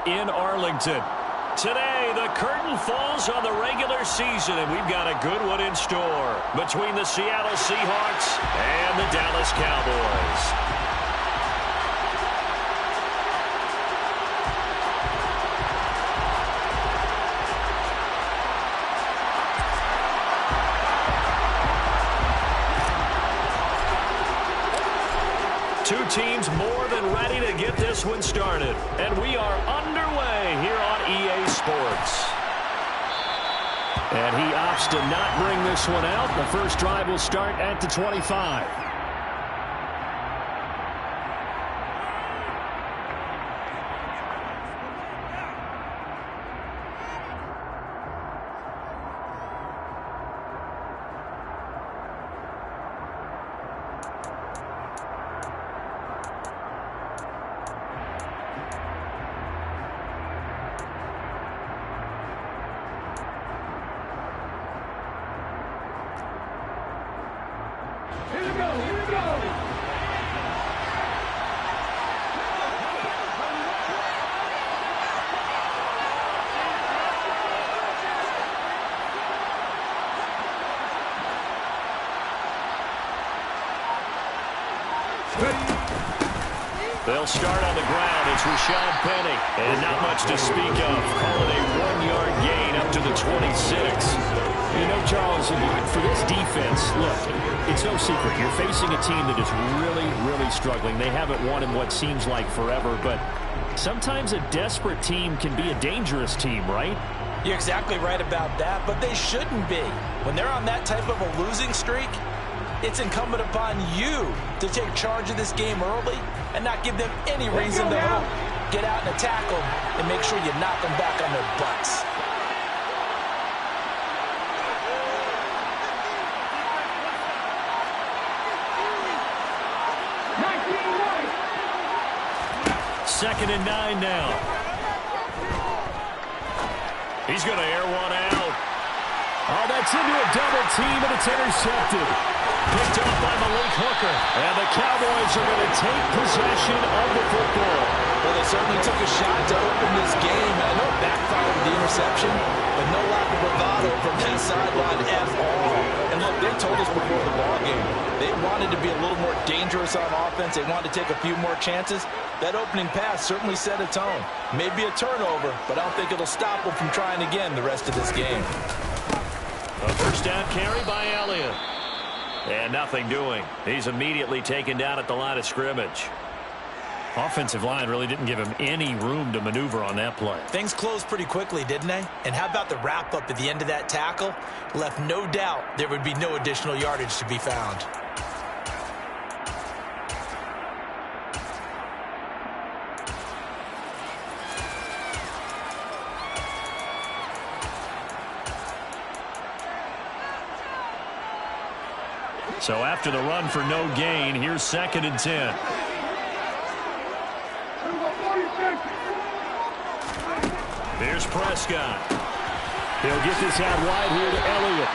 in Arlington. Today, the curtain falls on the regular season, and we've got a good one in store between the Seattle Seahawks and the Dallas Cowboys. Two teams more than ready to get this one started. And we are underway here on EA Sports. And he opts to not bring this one out. The first drive will start at the 25. They'll start on the ground. It's Rashad Penny. And not much to speak of. Call it a 1-yard gain up to the 26. You know, Charles, for this defense, look, it's no secret. You're facing a team that is really, really struggling. They haven't won in what seems like forever, but sometimes a desperate team can be a dangerous team, right? You're exactly right about that, but they shouldn't be. When they're on that type of a losing streak, it's incumbent upon you to take charge of this game early and not give them any reason to hope. Get out and attack them and make sure you knock them back on their butts. Second and 9 now. He's going to air one out. Oh, that's into a double team, and it's intercepted. Picked off by Malik Hooker. And the Cowboys are going to take possession of the football. Well, they certainly took a shot to open this game. I know it backfired with the interception, but no lack of bravado from that sideline at all. And look, they told us before the ball game, they wanted to be a little more dangerous on offense. They wanted to take a few more chances. That opening pass certainly set a tone. Maybe a turnover, but I don't think it'll stop them from trying again the rest of this game. A first down carry by Elliott. And nothing doing. He's immediately taken down at the line of scrimmage. Offensive line really didn't give him any room to maneuver on that play. Things closed pretty quickly, didn't they? And how about the wrap-up at the end of that tackle? Left no doubt there would be no additional yardage to be found. So after the run for no gain, here's second and 10. Here's Prescott. He'll get this out wide here to Elliott.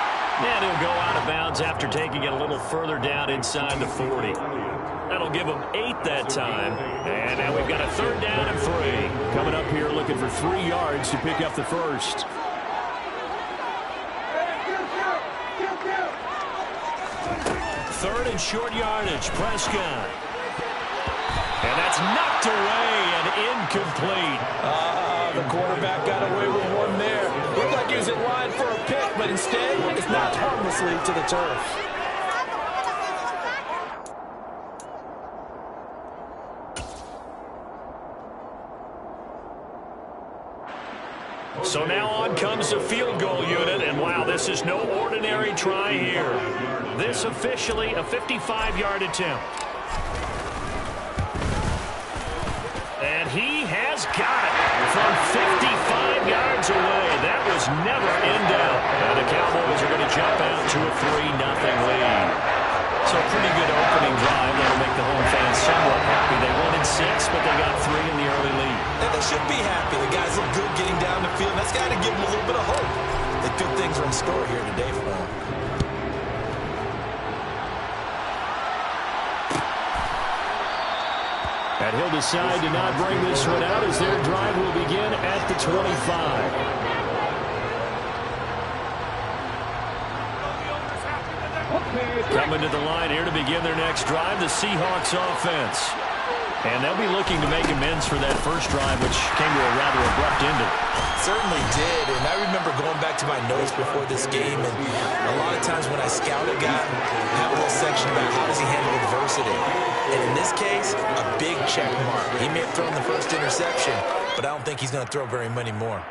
And he'll go out of bounds after taking it a little further down inside the 40. That'll give him 8 that time. And now we've got a third down and 3. Coming up here looking for 3 yards to pick up the first. Third and short yardage, Prescott. And that's knocked away and incomplete. The quarterback got away with one there. Looked like he was in line for a pick, but instead, it's knocked harmlessly to the turf. So now on comes the field goal unit, and wow, this is no ordinary try here. This officially a 55-yard attempt. And he has got it from 55 yards away. That was never in doubt. And the Cowboys are going to jump out to a 3-0 lead. So a pretty good opening drive. That'll make the home fans somewhat happy. They wanted 6, but they got 3 in the early lead. And they should be happy. The guys look good getting down the field. That's got to give them a little bit of hope that good things are in store here today for them. And he'll decide to not bring this one out as their drive will begin 25. Coming to the line here to begin their next drive, the Seahawks offense. And they'll be looking to make amends for that first drive, which came to a rather abrupt ending. Certainly did, and I remember going back to my notes before this game, and a lot of times when I scout a guy, I have a little section about how does he handle adversity. And in this case, a big check mark. He may have thrown the first interception, but I don't think he's going to throw very many more.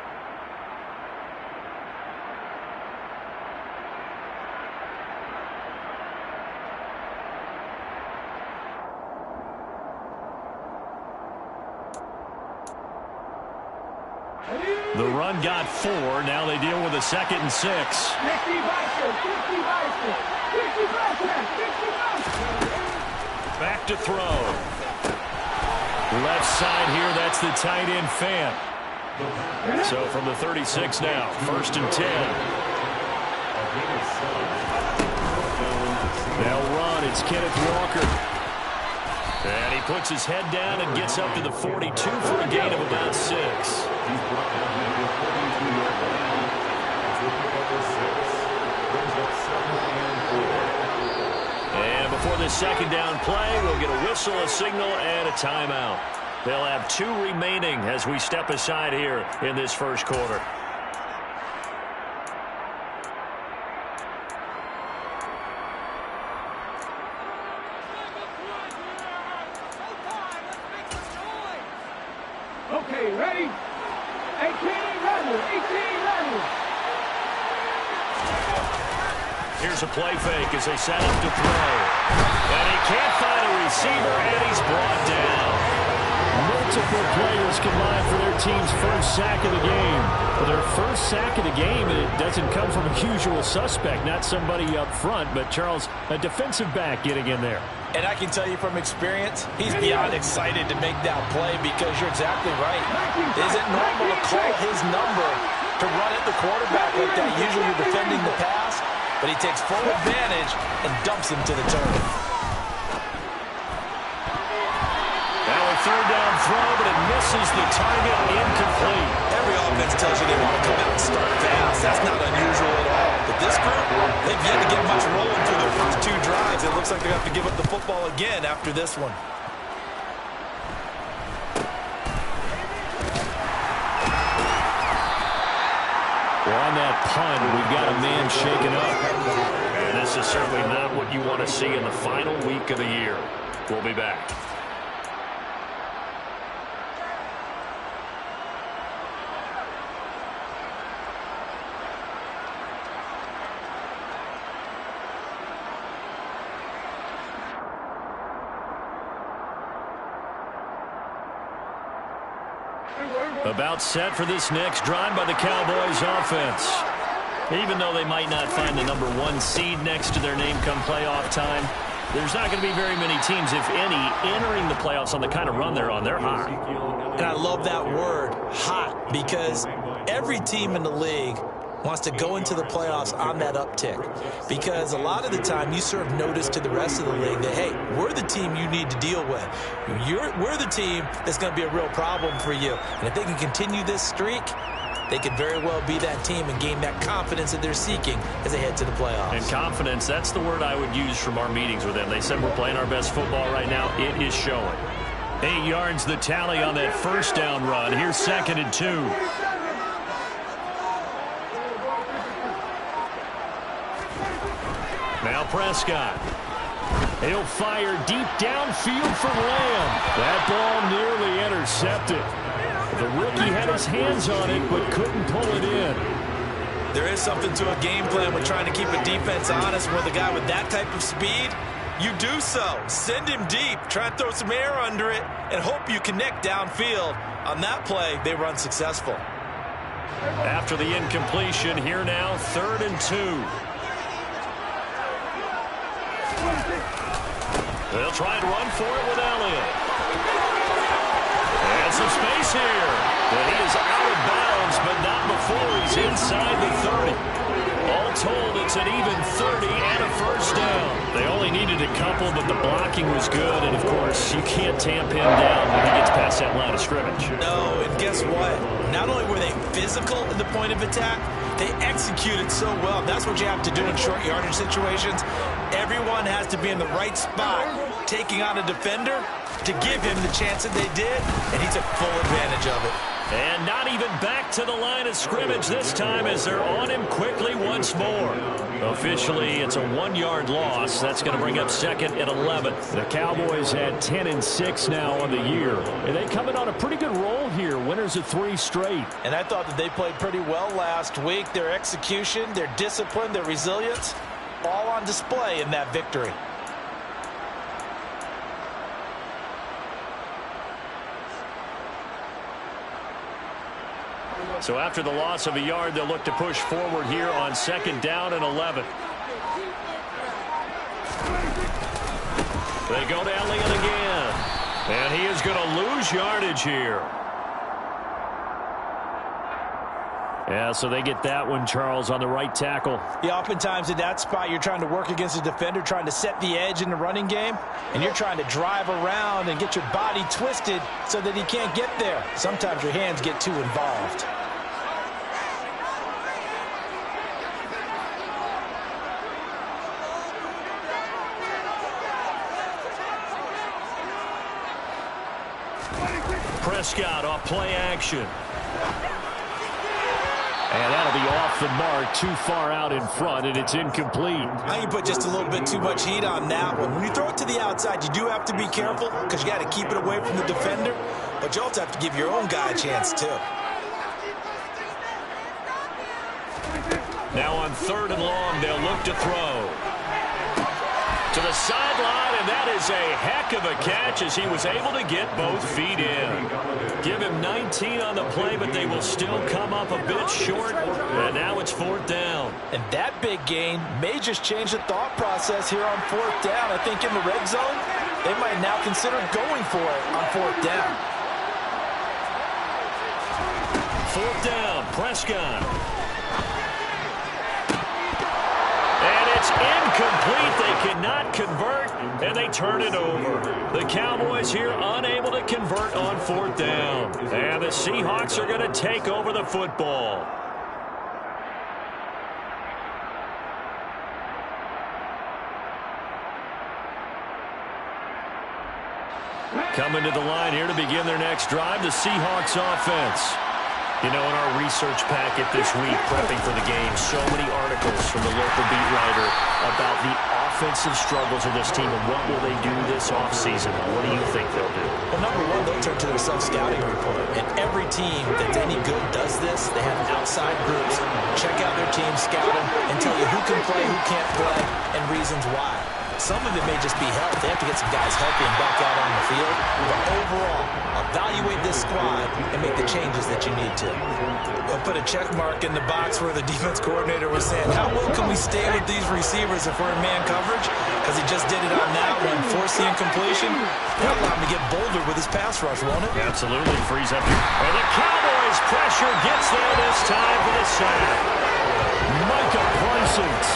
The run got 4. Now they deal with a 2nd and 6. Back to throw. Left side here, that's the tight end Fant. So from the 36 now, 1st and 10. They'll run. It's Kenneth Walker. And he puts his head down and gets up to the 42 for a gain of about 6. And before this second down play, we'll get a whistle, a signal, and a timeout. They'll have 2 remaining as we step aside here in this first quarter. Okay, ready? 18 ready. 18 ready. Here's a play fake as they set up to throw. And he can't find a receiver, and he's brought down. Multiple players combined for their team's first sack of the game. For their first sack of the game, and it doesn't come from a usual suspect, not somebody up front, but Charles, a defensive back getting in there. And I can tell you from experience, he's beyond excited to make that play because you're exactly right. Is it normal to call his number to run at the quarterback like that? Usually you're defending the pass, but he takes full advantage and dumps him to the turf. Now a 3rd down throw, but it misses the target, incomplete. Every offense tells you they want to come out and start fast. That's not unusual at all. But this group, they've yet to get much rolling through their first 2 drives. It looks like they have to give up the football again after this one. Well, on that punt, we've got a man shaken up. And this is certainly not what you want to see in the final week of the year. We'll be back. About set for this next drive by the Cowboys offense. Even though they might not find the number 1 seed next to their name come playoff time, there's not going to be very many teams, if any, entering the playoffs on the kind of run they're on. They're hot. And I love that word, hot, because every team in the league wants to go into the playoffs on that uptick. Because a lot of the time you serve notice to the rest of the league that, hey, we're the team you need to deal with. We're the team that's going to be a real problem for you. And if they can continue this streak, they could very well be that team and gain that confidence that they're seeking as they head to the playoffs. And confidence, that's the word I would use from our meetings with them. They said we're playing our best football right now. It is showing. 8 yards the tally on that first down run. Here's 2nd and 2. Now Prescott. He'll fire deep downfield for Lamb. That ball nearly intercepted. The rookie had his hands on it but couldn't pull it in. There is something to a game plan when trying to keep a defense honest with a guy with that type of speed. You do so. Send him deep. Try and throw some air under it and hope you connect downfield. On that play, they run successful. After the incompletion, here now, 3rd and 2. They'll try and run for it with Elliott. And some space here. But he is out of bounds, but not before he's inside the 30. All told it's an even 30 and a first down. They only needed a couple, but the blocking was good. And, of course, you can't tamp him down when he gets past that line of scrimmage. No, and guess what? Not only were they physical in the point of attack, they executed so well. That's what you have to do in short yardage situations. Everyone has to be in the right spot, taking on a defender to give him the chance that they did, and he took full advantage of it. And not even back to the line of scrimmage this time as they're on him quickly once more. Officially, it's a 1-yard loss. That's going to bring up second and 11. The Cowboys had 10 and 6 now on the year. And they come in on a pretty good roll here. Winners of 3 straight. And I thought that they played pretty well last week. Their execution, their discipline, their resilience, all on display in that victory. So after the loss of a yard, they'll look to push forward here on second down and 11. They go to Elliott again. And he is going to lose yardage here. Yeah, so they get that one, Charles, on the right tackle. Yeah, oftentimes in that spot, you're trying to work against a defender, trying to set the edge in the running game, and you're trying to drive around and get your body twisted so that he can't get there. Sometimes your hands get too involved. Prescott off play action. And that'll be off the mark, too far out in front, and it's incomplete. I think you put just a little bit too much heat on that one. When you throw it to the outside, you do have to be careful because you got to keep it away from the defender, but you also have to give your own guy a chance, too. Now on third and long, they'll look to throw. To the sideline, and that is a heck of a catch as he was able to get both feet in. Give him 19 on the play, but they will still come up a bit short, and now it's fourth down. And that big gain may just change the thought process here on fourth down. I think in the red zone, they might now consider going for it on fourth down. Fourth down, Prescott. It's incomplete. They cannot convert, and they turn it over. The Cowboys here unable to convert on fourth down. And the Seahawks are going to take over the football. Coming to the line here to begin their next drive, the Seahawks offense. You know, in our research packet this week, prepping for the game, so many articles from the local beat writer about the offensive struggles of this team and what will they do this offseason. What do you think they'll do? Well, number one, they'll turn to their self-scouting report. And every team that's any good does this. They have outside groups. Check out their team, scout them, and tell you who can play, who can't play, and reasons why. Some of it may just be health. They have to get some guys healthy and back out on the field. But overall, evaluate this squad and make the changes that you need to. I'll put a check mark in the box where the defense coordinator was saying, how well can we stay with these receivers if we're in man coverage? Because he just did it on that one, force the incompletion. That'll allow him to get bolder with his pass rush, won't it? Absolutely, frees up. And the Cowboys pressure gets there this time for the sack. Micah Parsons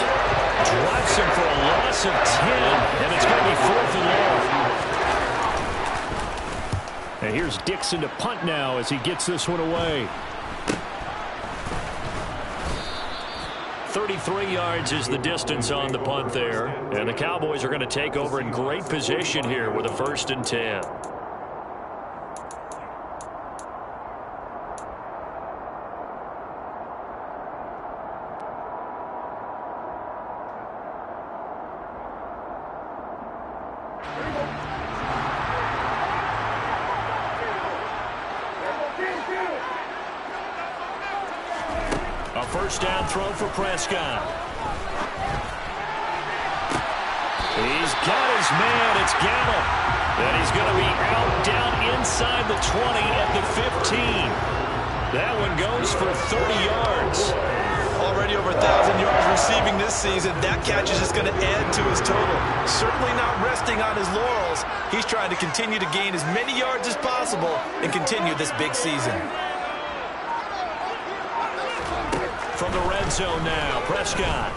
drives him for a loss of 10, and it's going to be fourth and long. And here's Dixon to punt now as he gets this one away. 33 yards is the distance on the punt there. And the Cowboys are going to take over in great position here with a 1st and 10. A first down throw for Prescott. He's got his man. It's Gallup. And he's going to be out down inside the 20 at the 15. That one goes for 30 yards. Already over 1,000 yards receiving this season. That catch is just going to add to his total. Certainly not resting on his laurels. He's trying to continue to gain as many yards as possible and continue this big season. from the red zone now. Prescott.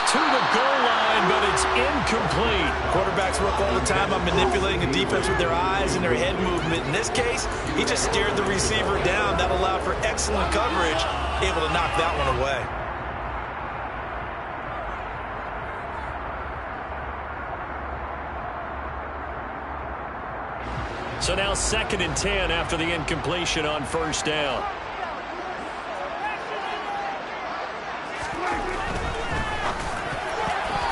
To the goal line, but it's incomplete. Quarterbacks work all the time on manipulating a defense with their eyes and their head movement. In this case, he just stared the receiver down. That allowed for excellent coverage, able to knock that one away. So now 2nd and 10 after the incompletion on first down.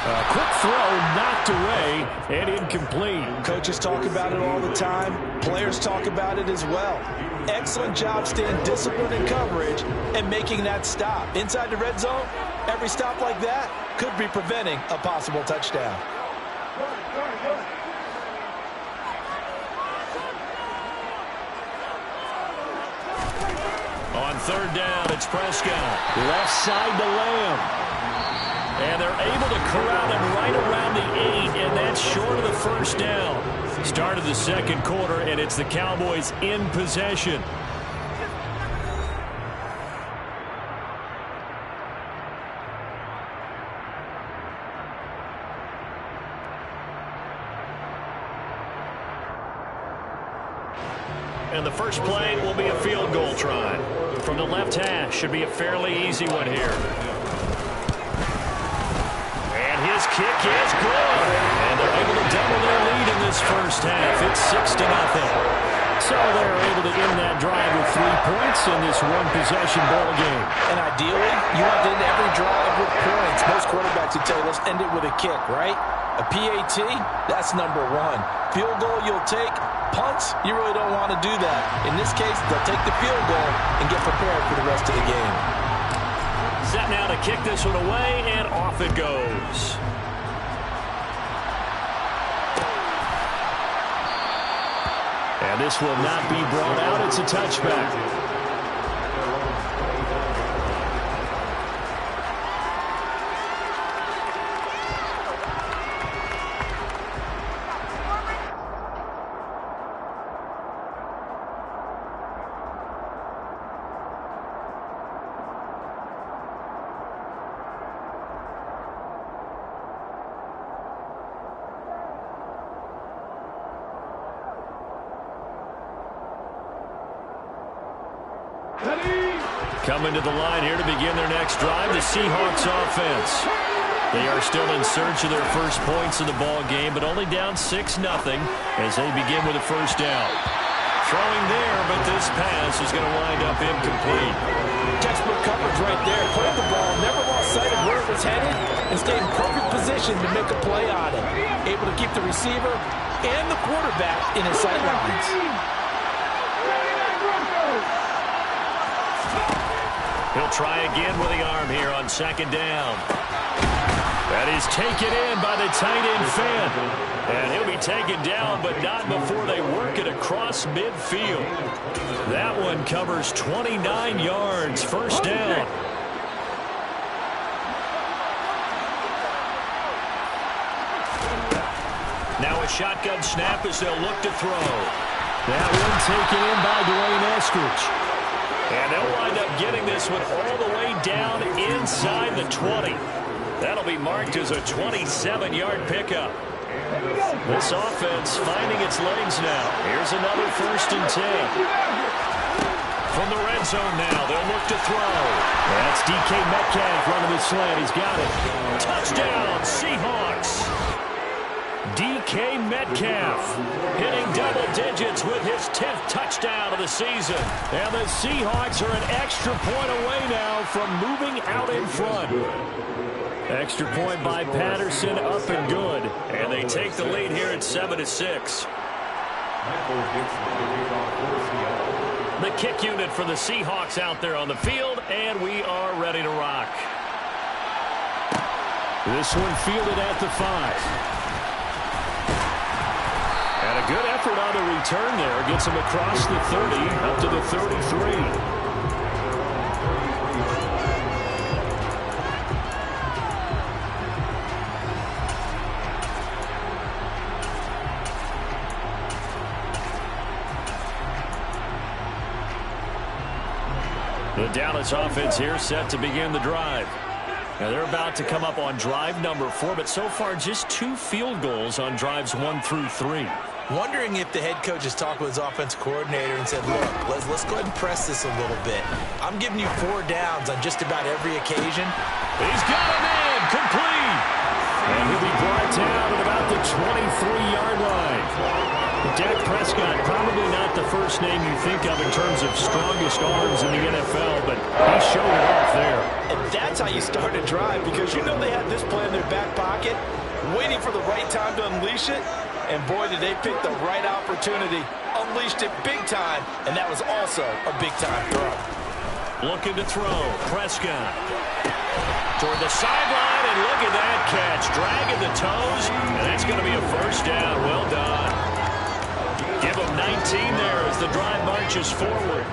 A quick throw knocked away and incomplete. Coaches talk about it all the time. Players talk about it as well. Excellent job staying disciplined in coverage and making that stop. Inside the red zone, every stop like that could be preventing a possible touchdown. On 3rd down, it's Prescott. Left side to Lamb. And they're able to corral him right around the 8, and that's short of the first down. Start of the 2nd quarter, and it's the Cowboys in possession. And the first play will be a field goal try. From the left hash, should be a fairly easy one here. And his kick is good. And they're able to double their lead in this first half. It's 6-0. So they're able to end that drive with 3 points in this one-possession ball game. And ideally, you want to end every drive with points. Most quarterbacks would tell you, let's end it with a kick, right? A PAT, that's number 1. Field goal you'll take. Punts, you really don't want to do that. In this case, they'll take the field goal and get prepared for the rest of the game. Set now to kick this one away, and off it goes. And this will not be brought out. It's a touchback. Coming to the line here to begin their next drive, the Seahawks offense. They are still in search of their first points in the ball game, but only down 6-0 as they begin with a first down. Throwing there, but this pass is going to wind up incomplete. Textbook coverage right there. Played the ball, never lost sight of where it was headed, and stayed in perfect position to make a play on it. Able to keep the receiver and the quarterback in his sight lines. He'll try again with the arm here on 2nd down. That is taken in by the tight end Fant. And he'll be taken down, but not before they work it across midfield. That one covers 29 yards. First down. Now a shotgun snap as they'll look to throw. That one taken in by Dwayne Eskridge. And they'll wind up getting this one all the way down inside the 20. That'll be marked as a 27-yard pickup. This offense finding its legs now. Here's another 1st and 10. From the red zone now, they'll look to throw. That's DK Metcalf running the slant. He's got it. Touchdown, Seahawks. DK Metcalf hitting double digits with his 10th touchdown of the season. And the Seahawks are an extra point away now from moving out in front. Extra point by Patterson, up and good. And they take the lead here at 7-6. The kick unit for the Seahawks out there on the field, and we are ready to rock. This one fielded at the 5. And a good effort on the return there. Gets him across the 30, up to the 33. The Dallas offense here set to begin the drive. Now they're about to come up on drive number 4, but so far just 2 field goals on drives 1 through 3. Wondering if the head coach has talked with his offensive coordinator and said, look, let's go ahead and press this a little bit. I'm giving you 4 downs on just about every occasion. He's got a man complete. And he'll be brought down at about the 23-yard line. Dak Prescott, probably not the first name you think of in terms of strongest arms in the NFL, but he showed it off there. And that's how you start a drive, because you know they had this play in their back pocket, waiting for the right time to unleash it. And boy, did they pick the right opportunity. Unleashed it big time, and that was also a big-time throw. Looking to throw. Prescott toward the sideline, and look at that catch. Dragging the toes, and that's going to be a first down. Well done. Give him 19 there as the drive marches forward.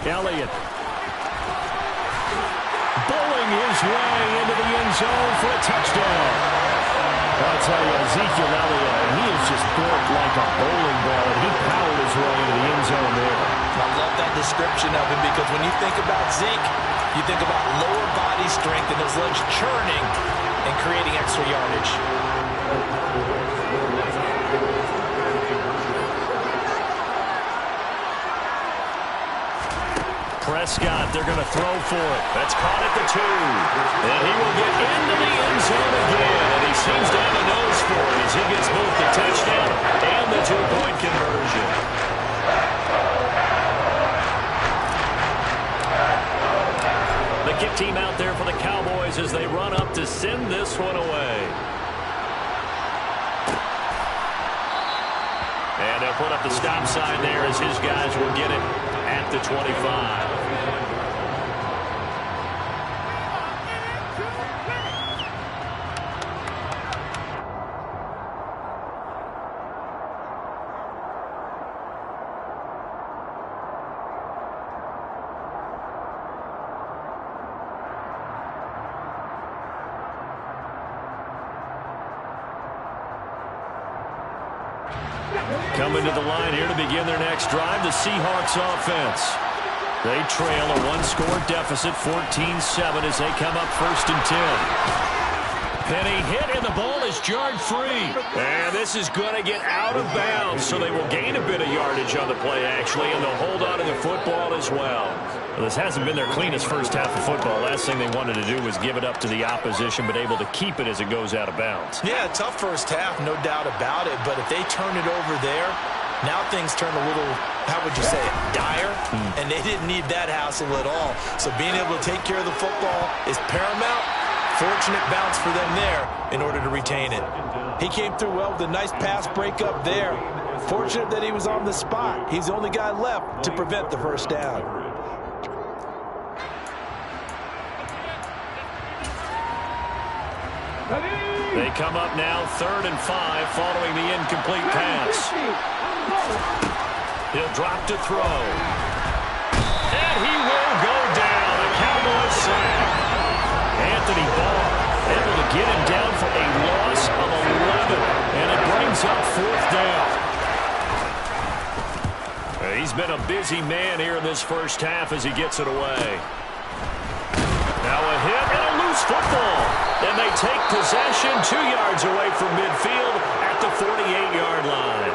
Elliott bowling his way into the end zone for a touchdown. I'll tell you, Ezekiel Elliott, he is just built like a bowling ball, and he powered his way into the end zone there. I love that description of him, because when you think about Zeke, you think about lower body strength and his legs churning and creating extra yardage. Prescott, they're going to throw for it. That's caught at the 2. And he will get into the end zone again. And he seems to have a nose for it as he gets both the touchdown and the 2-point conversion. The kick team out there for the Cowboys as they run up to send this one away. And they'll put up the stop sign there as his guys will get it at the 25. Coming to the line here to begin their next drive, the Seahawks offense. They trail a 1-score deficit, 14-7, as they come up 1st and 10. Penny hit, and the ball is jarred free. And this is going to get out of bounds, so they will gain a bit of yardage on the play, actually, and they'll hold on to the football as well. Well, this hasn't been their cleanest first half of football. Last thing they wanted to do was give it up to the opposition, but able to keep it as it goes out of bounds. Yeah, tough first half, no doubt about it. But if they turn it over there, now things turn a little, how would you say it, dire? And they didn't need that hassle at all. So being able to take care of the football is paramount. Fortunate bounce for them there in order to retain it. He came through well with a nice pass breakup there. Fortunate that he was on the spot. He's the only guy left to prevent the first down. They come up now 3rd and 5 following the incomplete pass. He'll drop to throw. And he will go down. A Cowboys sack. Anthony Barr able to get him down for a loss of 11. And it brings up 4th down. He's been a busy man here in this first half as he gets it away. Now a hit and a loose football. And they take possession 2 yards away from midfield at the 48-yard line.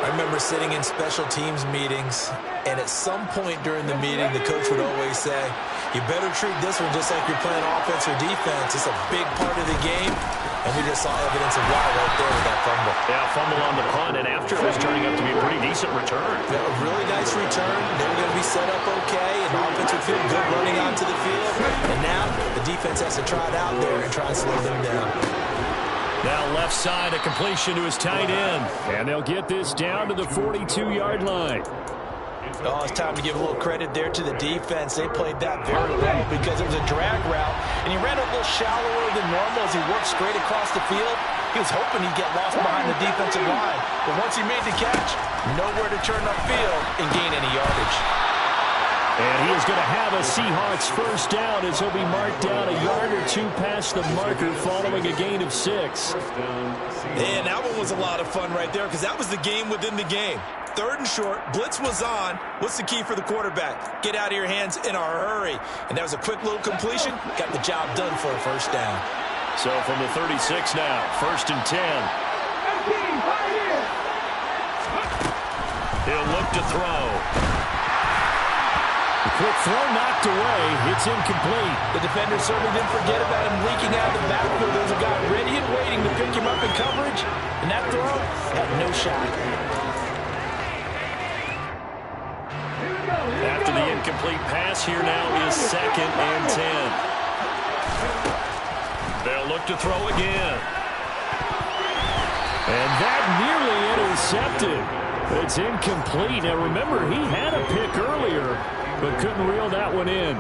I remember sitting in special teams meetings, and at some point during the meeting, the coach would always say, you better treat this one just like you're playing offense or defense. It's a big part of the game, and we just saw evidence of why right there with that fumble. Yeah, fumble on the punt, and after it was turning up to be a pretty decent return. Yeah, a really nice return. They were going to be set up okay, and the offense would feel good running onto the field. And now the defense has to try it out there and try and slow them down. Now left side, a completion to his tight end. And they'll get this down to the 42-yard line. Oh, it's time to give a little credit there to the defense. They played that very well because it was a drag route, and he ran a little shallower than normal as he worked straight across the field. He was hoping he'd get lost behind the defensive line. But once he made the catch, nowhere to turn upfield and gain any yardage. And he is going to have a Seahawks first down as he'll be marked down a yard or two past the marker following a gain of 6. And that one was a lot of fun right there because that was the game within the game. 3rd and short, blitz was on. What's the key for the quarterback? Get out of your hands in a hurry. And that was a quick little completion. Got the job done for a first down. So from the 36 now, 1st and 10. He'll look to throw. The quick throw knocked away. It's incomplete. The defender certainly didn't forget about him leaking out of the backfield. There's a guy ready and waiting to pick him up in coverage. And that throw had no shot. After the incomplete pass, here now is 2nd and 10. They'll look to throw again. And that nearly intercepted. It's incomplete. Now remember, he had a pick earlier, but couldn't reel that one in.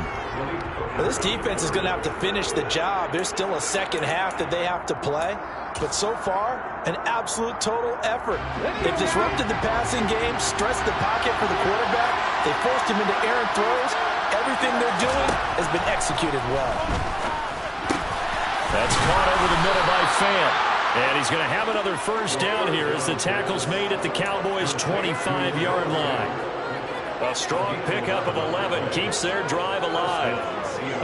Well, this defense is going to have to finish the job. There's still a second half that they have to play. But so far, an absolute total effort. They've disrupted the passing game, stressed the pocket for the quarterback. They forced him into errant throws. Everything they're doing has been executed well. That's caught over the middle by Fant. And he's going to have another first down here as the tackle's made at the Cowboys' 25-yard line. A strong pickup of 11 keeps their drive alive.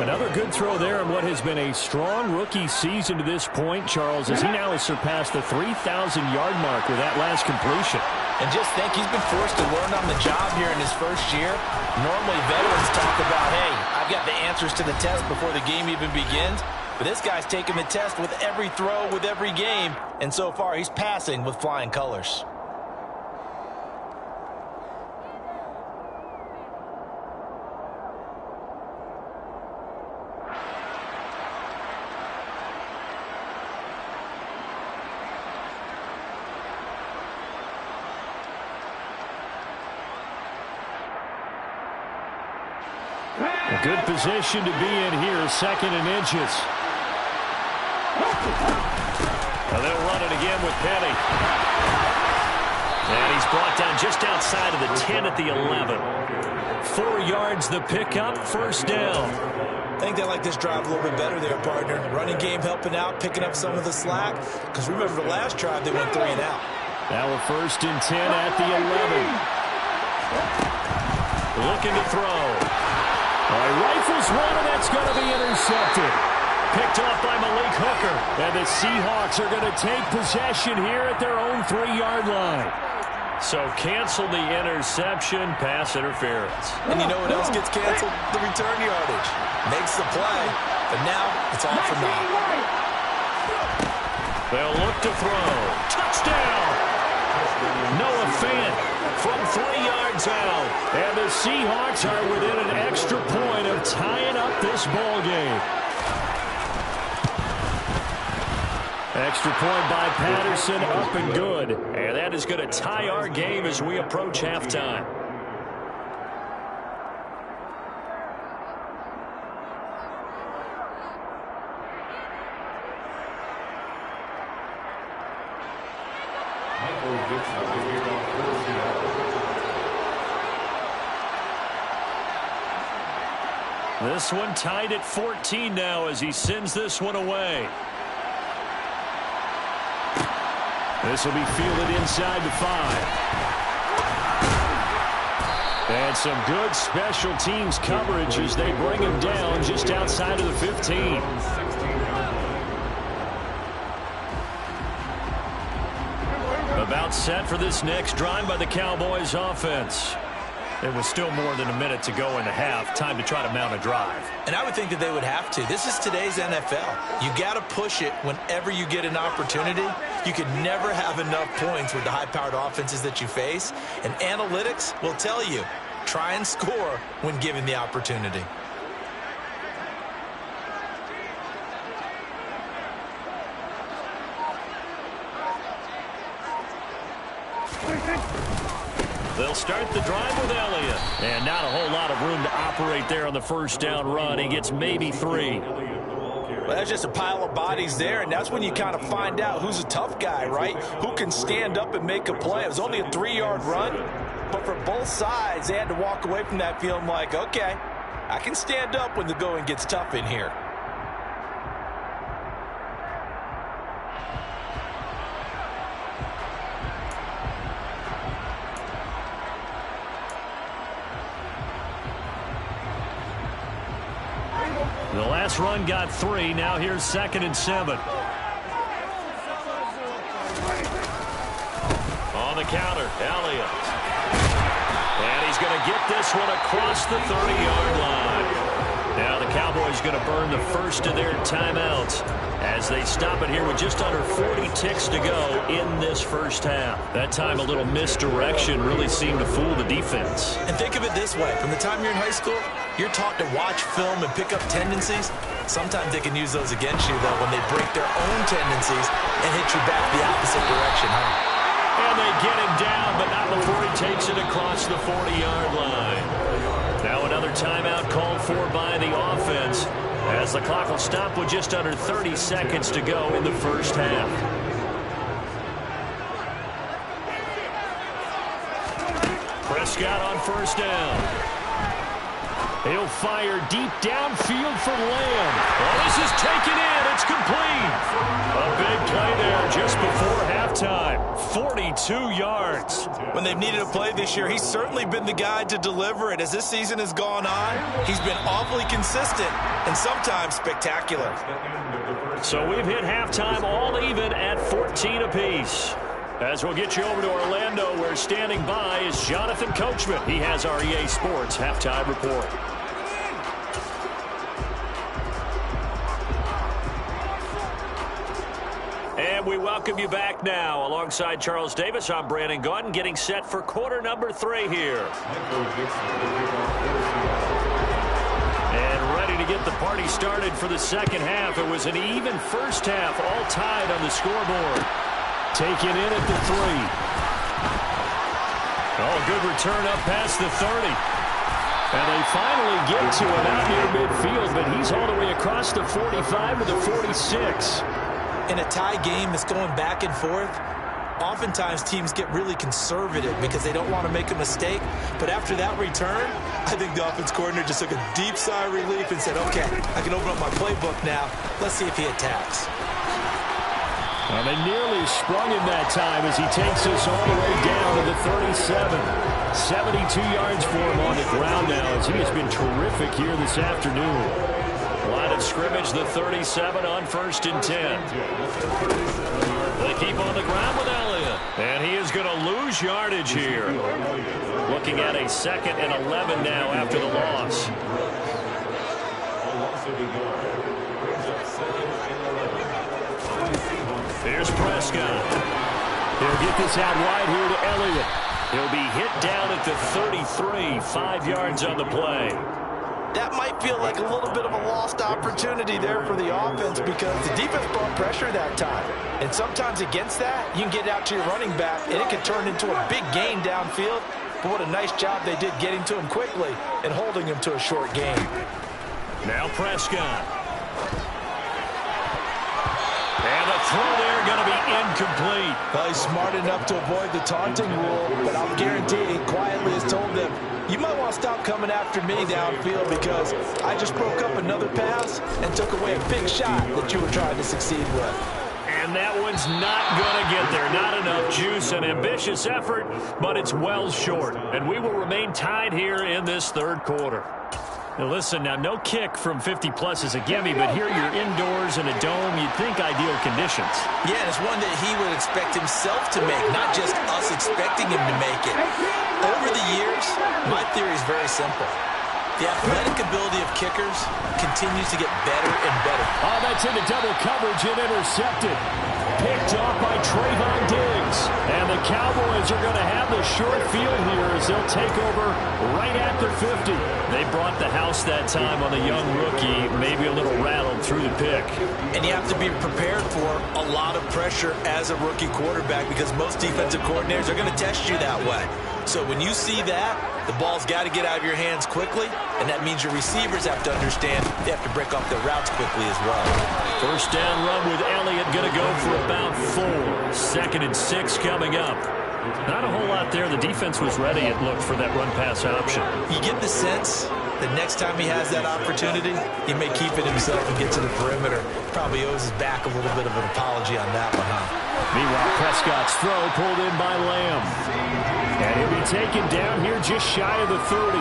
Another good throw there in what has been a strong rookie season to this point, Charles, as he now has surpassed the 3,000-yard mark with that last completion. And just think, he's been forced to learn on the job here in his first year. Normally, veterans talk about, hey, I've got the answers to the test before the game even begins. But this guy's taking the test with every throw, with every game. And so far, he's passing with flying colors. A good position to be in here, 2nd and inches. Now they'll run it again with Penny. And he's brought down just outside of the 10 at the 11. 4 yards the pickup, first down. I think they like this drive a little bit better there, partner. Running game helping out, picking up some of the slack. Because remember the last drive, they went 3 and out. Now a 1st and 10 at the 11. Looking to throw. Rifles one, and that's going to be intercepted. Picked off by Malik Hooker. And the Seahawks are going to take possession here at their own 3-yard line. So cancel the interception, pass interference. And you know what else gets canceled? The return yardage. Makes the play, but now it's all for naught. They'll look to throw. Touchdown! Noah Fant from 3 yards out. And the Seahawks are within an extra point of tying up this ball game. Extra point by Patterson, up and good. And that is going to tie our game as we approach halftime. This one tied at 14 now as he sends this one away. This will be fielded inside the 5. And some good special teams coverage as they bring him down just outside of the 15. About set for this next drive by the Cowboys offense. It was still more than a minute to go in the half. Time to try to mount a drive. And I would think that they would have to. This is today's NFL. You got to push it whenever you get an opportunity. You can never have enough points with the high-powered offenses that you face. And analytics will tell you, try and score when given the opportunity. They'll start the drive with Elliott. And not a whole lot of room to operate there on the first down run. He gets maybe 3. Well, that's just a pile of bodies there, and that's when you kind of find out who's a tough guy, right? Who can stand up and make a play. It was only a 3-yard run, But for both sides, they had to walk away from that feeling like, okay, I can stand up when the going gets tough in here. The last run got 3. Now here's 2nd and 7. On the counter, Elliott. And he's going to get this one across the 30-yard line. Now the Cowboys going to burn the first of their timeouts as they stop it here with just under 40 ticks to go in this first half. That time a little misdirection really seemed to fool the defense. And think of it this way. From the time you're in high school, you're taught to watch film and pick up tendencies. Sometimes they can use those against you, though, when they break their own tendencies and hit you back the opposite direction, huh? And they get him down, but not before he takes it across the 40-yard line. Now another timeout called for by the offense as the clock will stop with just under 30 seconds to go in the first half. Prescott on first down. He'll fire deep downfield for Lamb. Oh, this is taken in. It's complete. A big play there just before halftime. 42 yards. When they've needed a play this year, he's certainly been the guy to deliver it. As this season has gone on, he's been awfully consistent and sometimes spectacular. So we've hit halftime all even at 14 apiece. As we'll get you over to Orlando, where standing by is Jonathan Coachman. He has our EA Sports halftime report. And we welcome you back now. Alongside Charles Davis, I'm Brandon Gaudin, getting set for quarter number 3 here. And ready to get the party started for the second half. It was an even first half, all tied on the scoreboard. Taken in at the 3. Oh, good return up past the 30. And they finally get to it out near midfield, but he's all the way across the 45 to the 46. In a tie game that's going back and forth, oftentimes teams get really conservative because they don't want to make a mistake. But after that return, I think the offense coordinator just took a deep sigh of relief and said, okay, I can open up my playbook now. Let's see if he attacks. Well, they nearly sprung him that time as he takes us all the way down to the 37. 72 yards for him on the ground now as he has been terrific here this afternoon. Line of scrimmage, the 37 on 1st and 10. They keep on the ground with Elliott. And he is going to lose yardage here. Looking at a 2nd and 11 now after the loss. Here's Prescott. He'll get this out wide here to Elliott. He'll be hit down at the 33, 5 yards on the play. That might feel like a little bit of a lost opportunity there for the offense because the defense brought pressure that time. And sometimes against that, you can get out to your running back, and it can turn into a big gain downfield. But what a nice job they did getting to him quickly and holding him to a short gain. Now Prescott. And the throw there going to be incomplete. Well, he's smart enough to avoid the taunting rule, but I'll guarantee he quietly has told them, you might want to stop coming after me downfield because I just broke up another pass and took away a big shot that you were trying to succeed with. And that one's not going to get there. Not enough juice. An ambitious effort, but it's well short. And we will remain tied here in this third quarter. Now listen, now no kick from 50-plus is a gimme, but here you're indoors in a dome. You'd think ideal conditions. Yeah, and it's one that he would expect himself to make, not just us expecting him to make it. Over the years, my theory is very simple. The athletic ability of kickers continues to get better and better. Oh, that's into double coverage and intercepted. Picked off by Trayvon Diggs. And the Cowboys are going to have the short field here as they'll take over right at the 50. They brought the house that time on the young rookie, maybe a little rattled through the pick. And you have to be prepared for a lot of pressure as a rookie quarterback because most defensive coordinators are going to test you that way. So when you see that, the ball's got to get out of your hands quickly, and that means your receivers have to understand they have to break off their routes quickly as well. First down run with Elliott going to go for about 4. 2nd and 6 coming up. Not a whole lot there. The defense was ready, it looked, for that run-pass option. You get the sense that next time he has that opportunity, he may keep it himself and get to the perimeter. Probably owes his back a little bit of an apology on that one, huh? Meanwhile, Prescott's throw pulled in by Lamb. And he'll be taken down here just shy of the 30.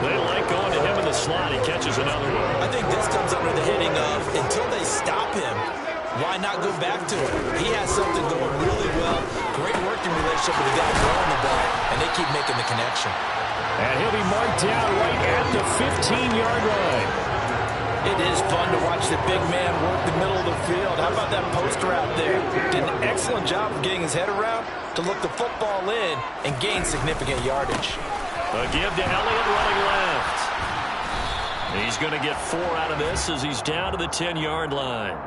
They like going to him in the slot. He catches another one. I think this comes under the heading of, until they stop him, why not go back to it? He has something going really well. Great working relationship with the guy throwing the ball, and they keep making the connection. And he'll be marked down right at the 15-yard line. It is fun to watch the big man work the middle of the field. How about that post route there? Did an excellent job of getting his head around to look the football in and gain significant yardage. A give to Elliott running left. He's going to get 4 out of this as he's down to the 10-yard line.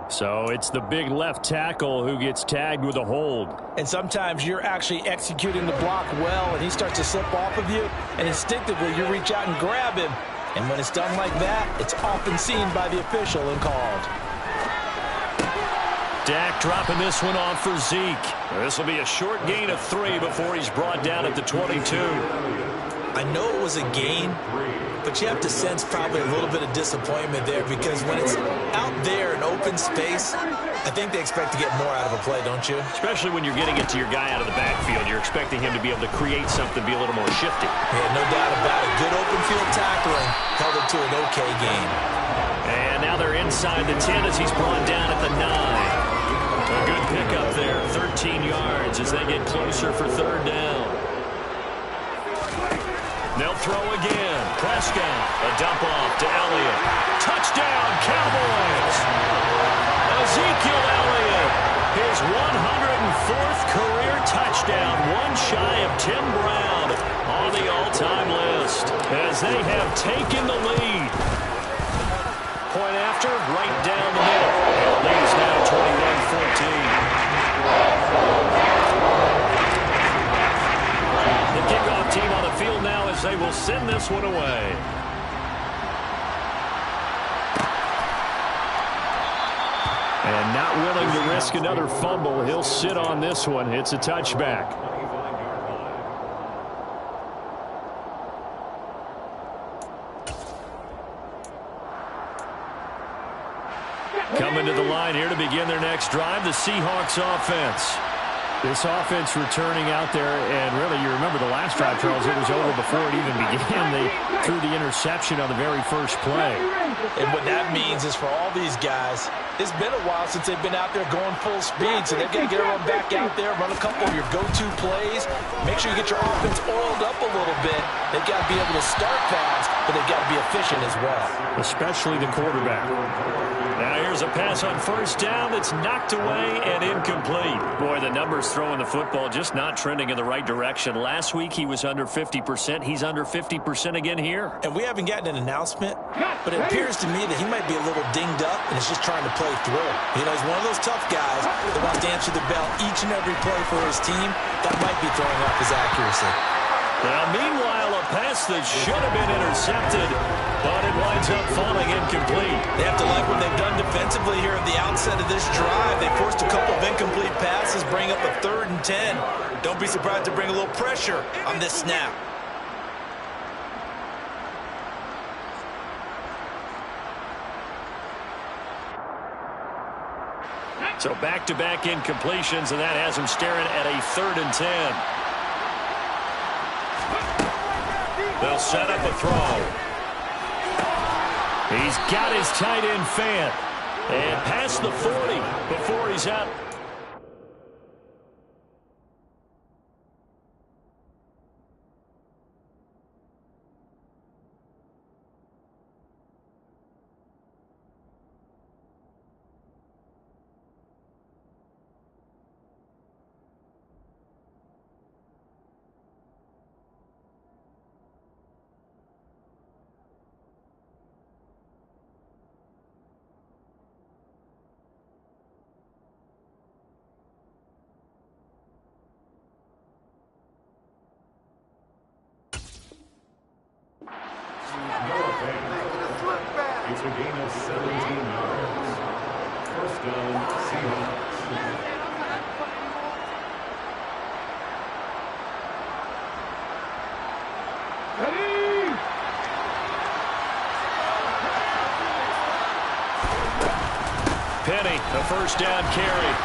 So it's the big left tackle who gets tagged with a hold. And sometimes you're actually executing the block well, and he starts to slip off of you, and instinctively you reach out and grab him. And when it's done like that, it's often seen by the official and called. Dak dropping this one off for Zeke. This will be a short gain of 3 before he's brought down at the 22. I know it was a gain, but you have to sense probably a little bit of disappointment there, because when it's out there in open space, I think they expect to get more out of a play, don't you? Especially when you're getting it to your guy out of the backfield. You're expecting him to be able to create something, be a little more shifty. Yeah, no doubt about it. Good open field tackling held it to an okay gain. And now they're inside the 10 as he's brought down at the 9. A good pickup there, 13 yards as they get closer for 3rd down. They'll throw again. Prescott, a dump off to Elliott. Touchdown, Cowboys! Ezekiel Elliott, his 104th career touchdown, one shy of Tim Brown on the all-time list as they have taken the lead. Point after, right down the middle. And the lead is now 21-14. The kickoff team on the field now as they will send this one away. And not willing to risk another fumble, he'll sit on this one. It's a touchback. Coming to the line here to begin their next drive, the Seahawks offense. This offense returning out there, and really, you remember the last drive, Charles, it was over before it even began. They threw the interception on the very first play. And what that means is for all these guys, it's been a while since they've been out there going full speed, so they've got to get everyone back out there, run a couple of your go-to plays, make sure you get your offense oiled up a little bit. They've got to be able to start fast, but they've got to be efficient as well. Especially the quarterback. Now here's a pass on 1st down that's knocked away and incomplete. Boy, the numbers throwing the football just not trending in the right direction. Last week he was under 50%. He's under 50% again here. And we haven't gotten an announcement, but it appears to me that he might be a little dinged up and is just trying to play through. You know, he's one of those tough guys that wants to answer the bell each and every play for his team. That might be throwing off his accuracy. Now, meanwhile, a pass that should have been intercepted, but it winds up falling incomplete. They have to like what they've done defensively here at the outset of this drive. They forced a couple of incomplete passes, bring up a 3rd and 10. Don't be surprised to bring a little pressure on this snap. So back-to-back incompletions, and that has him staring at a 3rd and 10. They'll set up a throw. He's got his tight end Fant. And past the 40 before he's out. It's a gain of 17 yards. 1st down, Seahawks. Penny, the first down carry.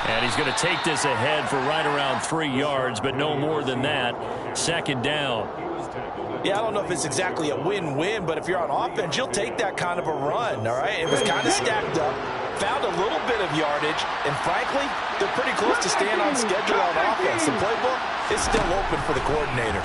And he's going to take this ahead for right around 3 yards, but no more than that. Second down. Yeah, I don't know if it's exactly a win-win, but if you're on offense, you'll take that kind of a run, all right? It was kind of stacked up, found a little bit of yardage, and frankly, they're pretty close to staying on schedule on offense. The playbook is still open for the coordinator.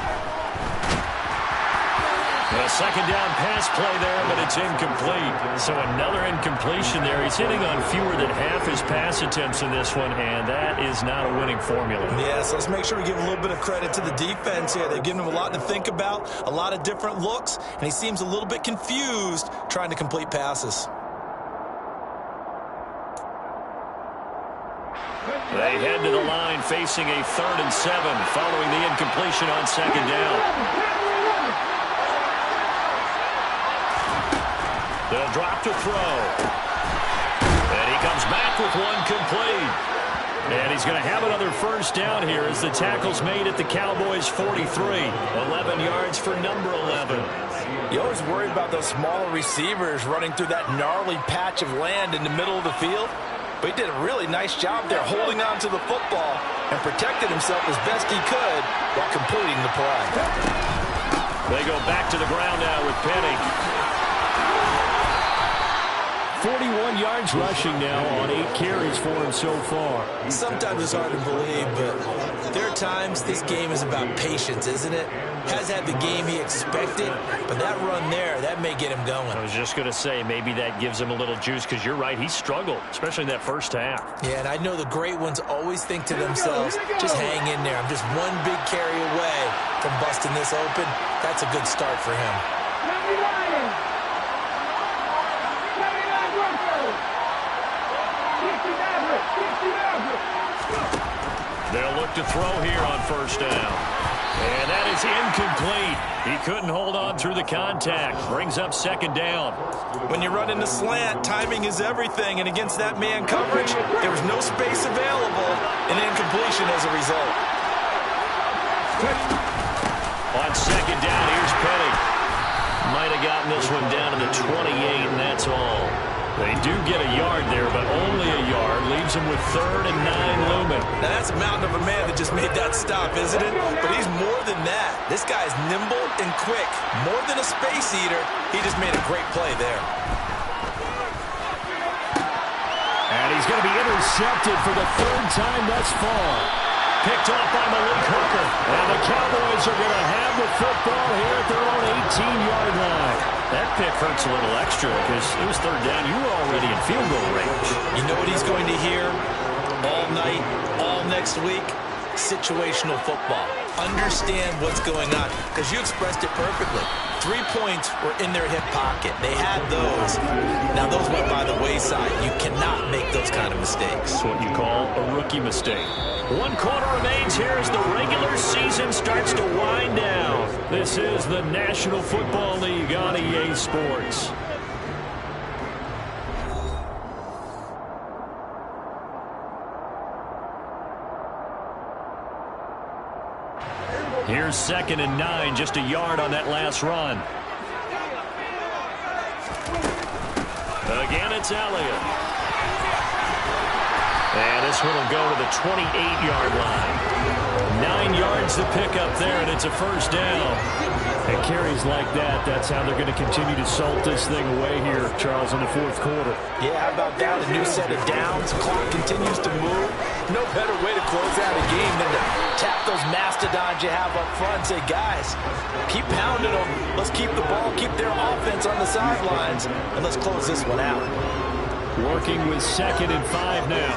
A second down pass play there, but it's incomplete. So another incompletion there. He's hitting on fewer than half his pass attempts in this one, and that is not a winning formula. Yeah, so let's make sure we give a little bit of credit to the defense here. They've given him a lot to think about, a lot of different looks, and he seems a little bit confused trying to complete passes. They head to the line facing a 3rd and 7 following the incompletion on second down. They'll drop to throw. And he comes back with one complete. And he's going to have another first down here as the tackle's made at the Cowboys' 43. 11 yards for number 11. You always worry about those smaller receivers running through that gnarly patch of land in the middle of the field. But he did a really nice job there holding on to the football and protected himself as best he could while completing the play. They go back to the ground now with Penny. 41 yards rushing now on 8 carries for him so far. Sometimes it's hard to believe, but there are times this game is about patience, isn't it? Has had the game he expected, but that run there, that may get him going. I was just going to say, maybe that gives him a little juice, because you're right, he struggled, especially in that first half. Yeah, and I know the great ones always think to themselves, just hang in there. I'm just one big carry away from busting this open. That's a good start for him. They'll look to throw here on first down. And that is incomplete. He couldn't hold on through the contact. Brings up second down. When you run into slant, timing is everything. And against that man coverage, there was no space available. An incompletion as a result. On second down, here's Penny. Might have gotten this one down to the 28, and that's all. They do get a yard there, but only a yard. Leaves him with 3rd and 9 looming. Now, that's a mountain of a man that just made that stop, isn't it? But he's more than that. This guy's nimble and quick. More than a space eater, he just made a great play there. And he's going to be intercepted for the 3rd time thus far. Picked off by Malik Hooker. And the Cowboys are going to have the football here at their own 18-yard line. That pick hurts a little extra because it was 3rd down. You were already in field goal range. You know what he's going to hear all night, all next week? Situational football. Understand what's going on, because you expressed it perfectly. 3 points were in their hip pocket. They had those. Now those went by the wayside. You cannot make those kind of mistakes. That's what you call a rookie mistake. 1 quarter remains here as the regular season starts to wind down. This is the National Football League on EA Sports. Here's 2nd and 9, just a yard on that last run. Again, it's Elliott. And this one will go to the 28-yard line. 9 yards to pick up there, and it's a first down. And carries like that, that's how they're going to continue to salt this thing away here, Charles, in the 4th quarter. Yeah, how about that? A new set of downs. Clock continues to move. No better way to close out a game than to tap those mastodons you have up front and say, guys, keep pounding them. Let's keep the ball, keep their offense on the sidelines, and let's close this one out. Working with 2nd and 5 now.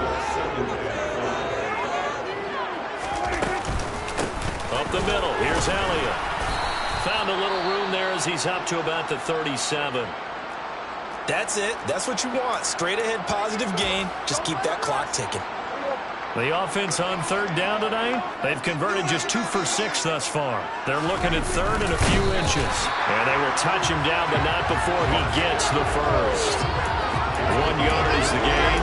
Up the middle, here's Elliott. Found a little room there as he's up to about the 37. That's it. That's what you want. Straight ahead positive gain. Just keep that clock ticking. The offense on 3rd down tonight, they've converted just 2 for 6 thus far. They're looking at 3rd and a few inches. And they will touch him down, but not before he gets the first. 1 yard is the gain.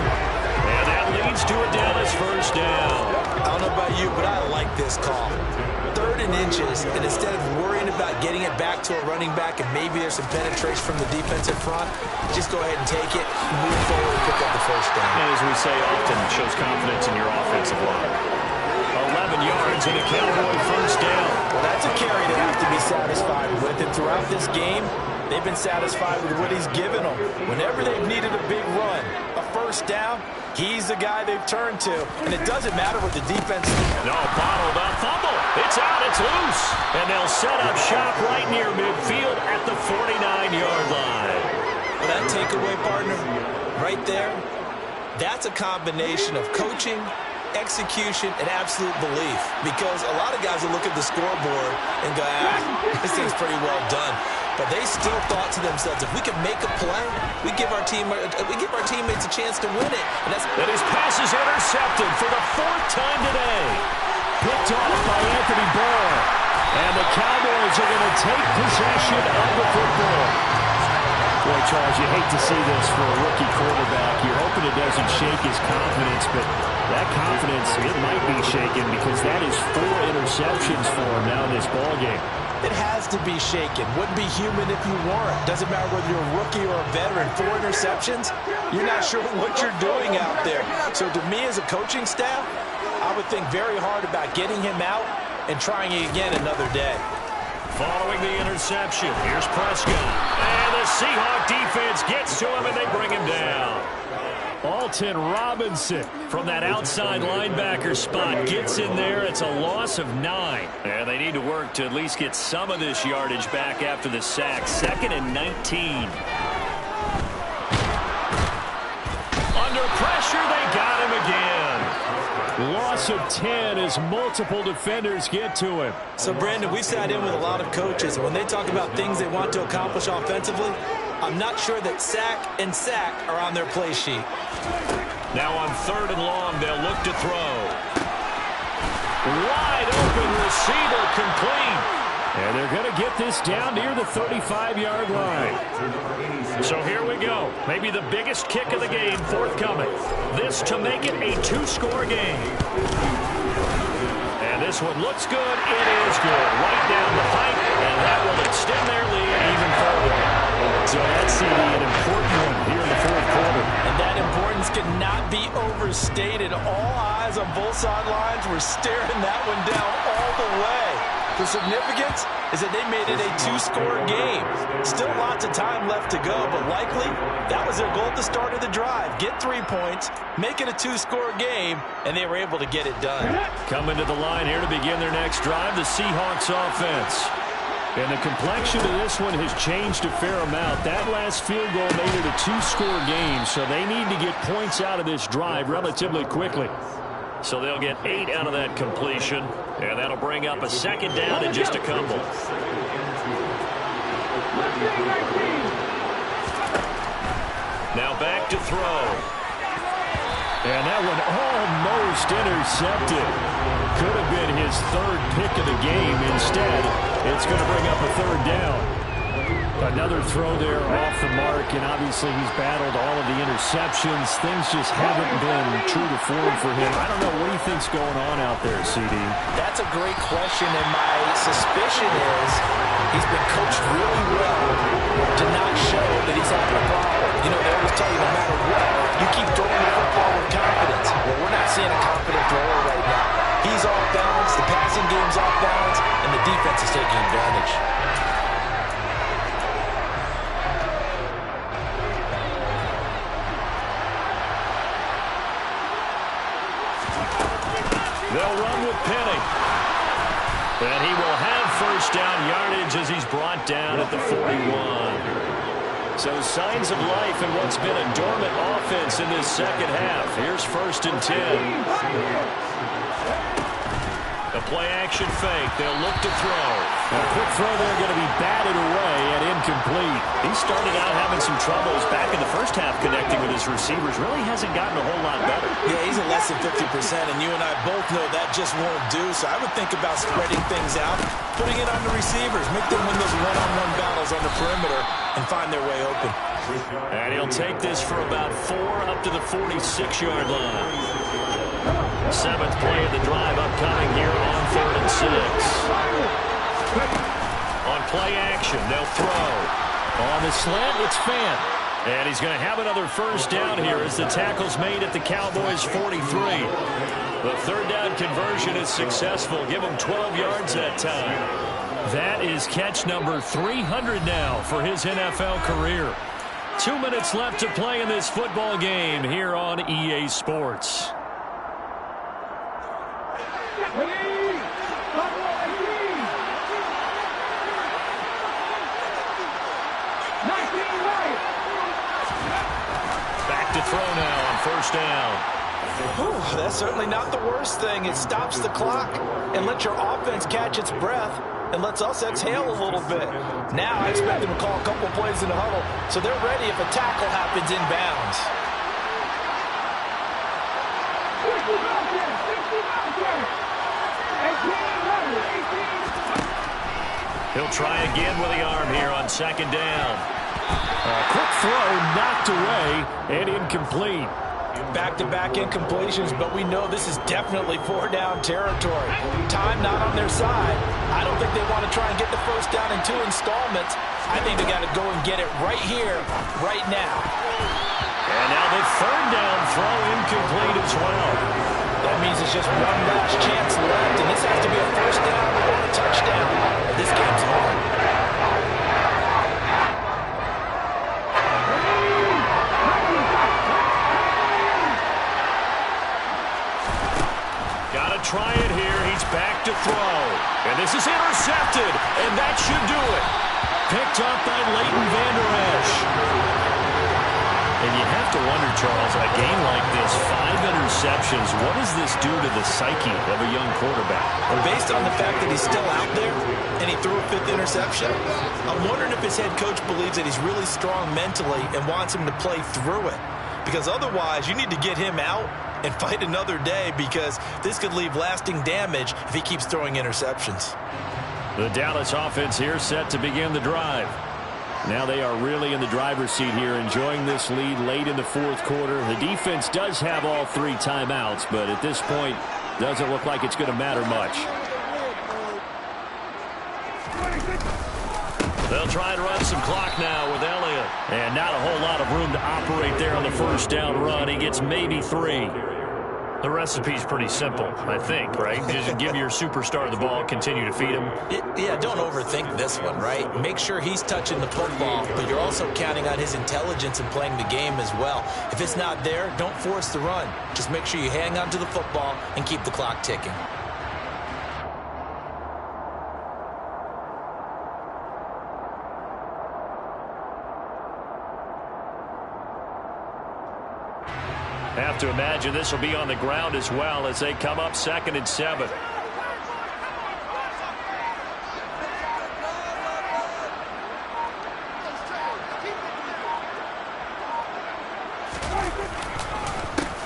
And that leads leads to a Dallas first down. I don't know about you, but I like this call. 3rd and inches, and instead of worrying about getting it back to a running back and maybe there's some penetration from the defensive front, just go ahead and take it, move forward, and pick up the first down. And as we say often, it shows confidence in your offensive line. 11 yards and a Cowboy first down. Well, that's a carry they have to be satisfied with, and throughout this game, they've been satisfied with what he's given them. Whenever they've needed a big run, a first down, he's the guy they've turned to. And it doesn't matter what the defense... No, bottled up, fumble. It's out, it's loose. And they'll set up shop right near midfield at the 49-yard line. Well, that takeaway, partner, right there, that's a combination of coaching, execution, and absolute belief. Because a lot of guys will look at the scoreboard and go, this thing's pretty well done. But they still thought to themselves, if we can make a play, we give our teammates a chance to win it. And his pass is intercepted for the 4th time today. Picked off by Anthony Barr. And the Cowboys are going to take possession of the football. Boy, Charles, you hate to see this for a rookie quarterback. You're hoping it doesn't shake his confidence, but that confidence, it might be shaken because that is 4 interceptions for him now in this ballgame. It has to be shaken. Wouldn't be human if you weren't. Doesn't matter whether you're a rookie or a veteran. 4 interceptions, you're not sure what you're doing out there. So to me as a coaching staff, I would think very hard about getting him out and trying it again another day. Following the interception, here's Prescott. And the Seahawk defense gets to him and they bring him down. Alton Robinson from that outside linebacker spot gets in there. It's a loss of 9. And they need to work to at least get some of this yardage back after the sack. 2nd and 19. Under pressure, they got him again. Loss of 10 as multiple defenders get to him. So, Brandon, we've sat in with a lot of coaches, and when they talk about things they want to accomplish offensively, I'm not sure that sack and sack are on their play sheet. Now on 3rd and long, they'll look to throw. Wide open receiver complete. And they're going to get this down near the 35-yard line. So here we go. Maybe the biggest kick of the game forthcoming. This to make it a 2-score game. And this one looks good. It is good. Right down the pipe, and that will extend their lead even further. So that's an important one here in the 4th quarter. And that importance cannot be overstated. All eyes on both sidelines were staring that one down all the way. The significance is that they made it a 2-score game. Still lots of time left to go, but likely that was their goal at the start of the drive. Get 3 points, make it a 2-score game, and they were able to get it done. Coming to the line here to begin their next drive, the Seahawks offense. And the complexion of this one has changed a fair amount. That last field goal made it a 2-score game, so they need to get points out of this drive relatively quickly. So they'll get 8 out of that completion, and that'll bring up a 2nd down in just a couple. Now back to throw. And that one almost intercepted. Could have been his 3rd pick of the game. Instead, it's going to bring up a 3rd down. Another throw there off the mark, and obviously he's battled all of the interceptions. Things just haven't been true to form for him. I don't know. What do you think's going on out there, CD? That's a great question, and my suspicion is he's been coached really well to not show that he's having a problem. You know, they always tell you no matter what, you keep throwing the football with confidence. Well, we're not seeing a confident thrower right now. He's off balance, the passing game's off balance, and the defense is taking advantage. They'll run with Penny. And he will have first down yardage as he's brought down at the 41. So signs of life in what's been a dormant offense in this 2nd half. Here's 1st and 10. A play-action fake. They'll look to throw. A quick throw there going to be batted away and incomplete. He started out having some troubles back in the first half connecting with his receivers. Really hasn't gotten a whole lot better. Yeah, he's at less than 50%, and you and I both know that just won't do. So I would think about spreading things out, putting it on the receivers, make them win those one-on-one battles on the perimeter, and find their way open. And he'll take this for about 4 up to the 46-yard line. 7th play of the drive upcoming here on 3rd and 6. On play action, they'll throw. On the slant, it's Fant. And he's going to have another first down here as the tackle's made at the Cowboys' 43. The 3rd down conversion is successful. Give him 12 yards that time. That is catch number 300 now for his NFL career. 2 minutes left to play in this football game here on EA Sports. Back to throw now on first down. Whew, that's certainly not the worst thing. It stops the clock and lets your offense catch its breath and lets us exhale a little bit. Now I expect them to call a couple plays in the huddle so they're ready if a tackle happens inbounds. He'll try again with the arm here on 2nd down. A quick throw knocked away and incomplete. Back-to-back incompletions, but we know this is definitely 4-down territory. Time not on their side. I don't think they want to try and get the first down in 2 installments. I think they got to go and get it right here, right now. And now the 3rd down throw incomplete as well. That means it's just one last chance left, and this has to be a first down or a touchdown. This game's hard. Got to try it here. He's back to throw. And this is intercepted, and that should do it. Picked up by Leighton Vander Esch. And you have to wonder, Charles, a game like this, 5 interceptions, what does this do to the psyche of a young quarterback? Well, based on the fact that he's still out there and he threw a 5th interception, I'm wondering if his head coach believes that he's really strong mentally and wants him to play through it. Because otherwise, you need to get him out and fight another day because this could leave lasting damage if he keeps throwing interceptions. The Dallas offense here set to begin the drive. Now they are really in the driver's seat here, enjoying this lead late in the 4th quarter. The defense does have all 3 timeouts, but at this point, doesn't look like it's going to matter much. They'll try and run some clock now with Elliott. And not a whole lot of room to operate there on the first down run. He gets maybe 3. The recipe's pretty simple, I think, right? Just give your superstar the ball, continue to feed him. Yeah, don't overthink this one, right? Make sure he's touching the football, but you're also counting on his intelligence in playing the game as well. If it's not there, don't force the run. Just make sure you hang on to the football and keep the clock ticking. Have to imagine this will be on the ground as well as they come up 2nd and 7.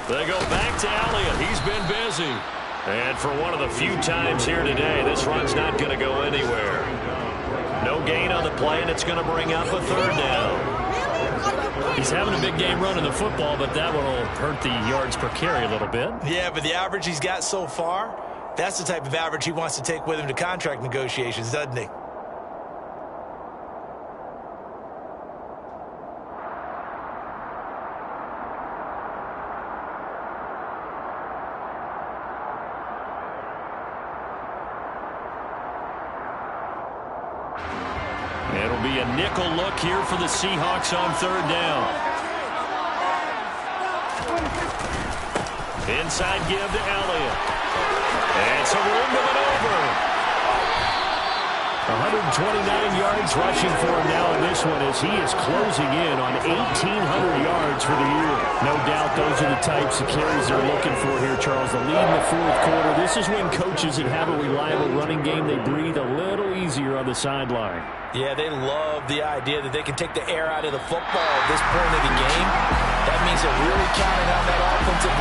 They go back to Elliott. He's been busy. And for one of the few times here today, this run's not going to go anywhere. No gain on the play, and it's going to bring up a 3rd down. He's having a big game running the football, but that one will hurt the yards per carry a little bit. Yeah, but the average he's got so far, that's the type of average he wants to take with him to contract negotiations, doesn't he? It'll be a nickel look here for the Seahawks on 3rd down. Inside give to Elliott. And some room to maneuver. 129 yards rushing for him now in this one as he is closing in on 1,800 yards for the year. No doubt those are the types of carries they're looking for here, Charles. The lead in the fourth quarter. This is when coaches that have a reliable running game, they breathe a little easier on the sideline. Yeah, they love the idea that they can take the air out of the football at this point of the game. That means they're really counting on that offensive line.